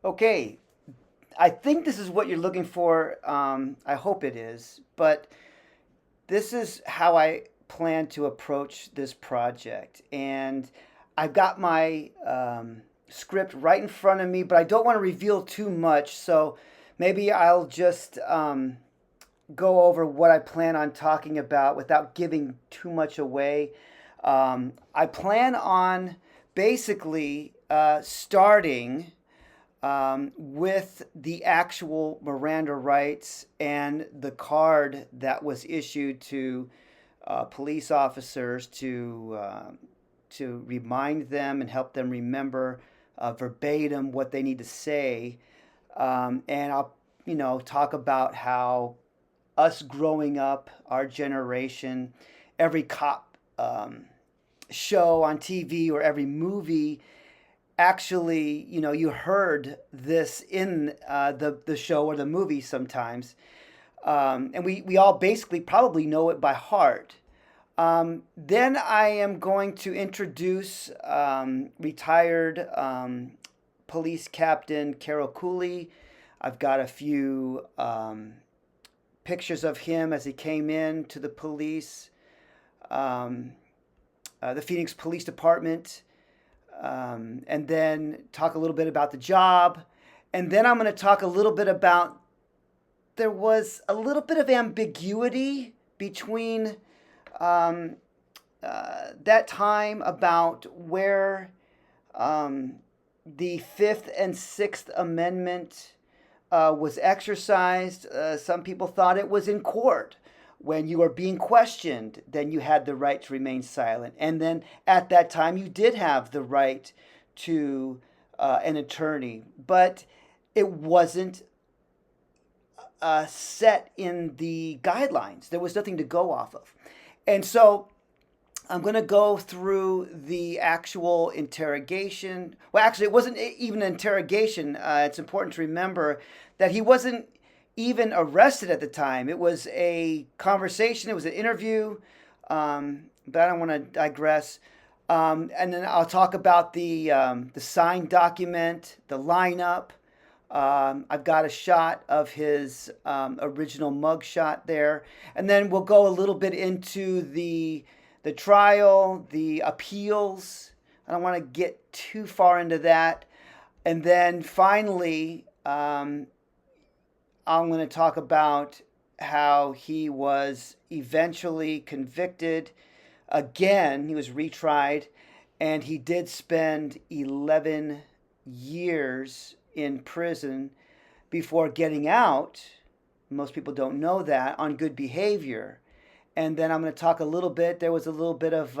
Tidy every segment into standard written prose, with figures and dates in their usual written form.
Okay, I think this is what you're looking for. I hope it is, but this is how I plan to approach this project. And I've got my script right in front of me, but I don't want to reveal too much. So maybe I'll just go over what I plan on talking about without giving too much away. I plan on basically starting with the actual Miranda rights and the card that was issued to police officers to remind them and help them remember verbatim what they need to say. And I'll talk about how us growing up, our generation, every cop show on TV or every movie actually, you heard this in the show or the movie sometimes. And we all basically probably know it by heart. Then I am going to introduce retired police captain Carol Cooley. I've got a few pictures of him as he came in to the police, the Phoenix Police Department, and then talk a little bit about the job. And then I'm going to talk a little bit about there was a little bit of ambiguity between that time about where the Fifth and Sixth Amendment was exercised. Some people thought it was in court. When you were being questioned, then you had the right to remain silent. And then at that time, you did have the right to an attorney. But it wasn't set in the guidelines. There was nothing to go off of. And so I'm going to go through the actual interrogation. Well, actually, it wasn't even an interrogation. It's important to remember that he wasn't even arrested at the time. It was a conversation. It was an interview. But I don't want to digress. And then I'll talk about the signed document, the lineup. I've got a shot of his original mug shot there. And then we'll go a little bit into the trial, the appeals. I don't want to get too far into that. And then finally, I'm going to talk about how he was eventually convicted again. He was retried, and he did spend 11 years in prison before getting out. Most people don't know that, on good behavior. And then I'm going to talk a little bit. There was a little bit of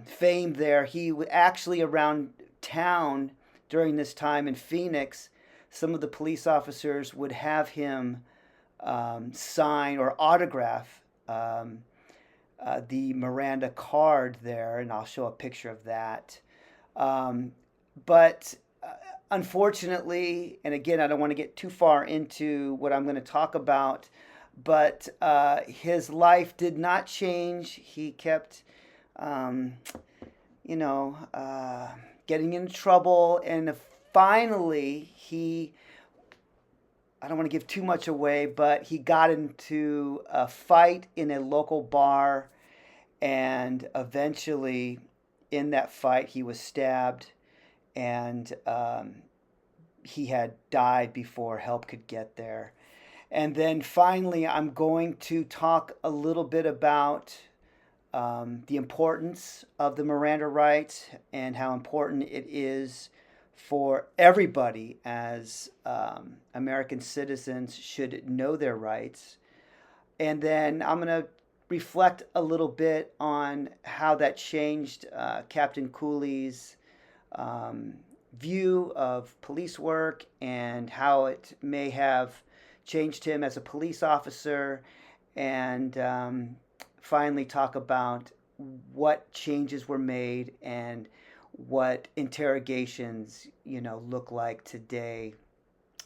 fame there. He actually around town during this time in Phoenix, some of the police officers would have him sign or autograph the Miranda card there, and I'll show a picture of that. But unfortunately, and again, I don't want to get too far into what I'm going to talk about, but his life did not change. He kept, getting in trouble, and finally, I don't want to give too much away, but he got into a fight in a local bar, and eventually, in that fight, he was stabbed, and he had died before help could get there. And then finally, I'm going to talk a little bit about the importance of the Miranda rights and how important it is for everybody as American citizens should know their rights. And then I'm going to reflect a little bit on how that changed Captain Cooley's view of police work and how it may have changed him as a police officer, and finally talk about what changes were made and what interrogations look like today,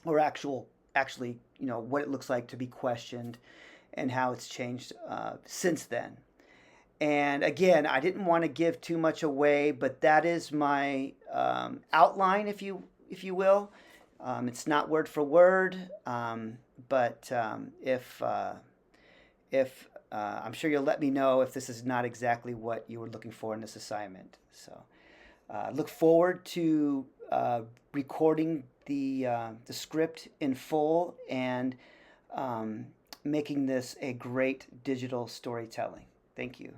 or actually what it looks like to be questioned and how it's changed since then. And again, I didn't want to give too much away, but that is my outline, if you will. It's not word for word, but if I'm sure you'll let me know if this is not exactly what you were looking for in this assignment. So look forward to recording the script in full and making this a great digital storytelling. Thank you.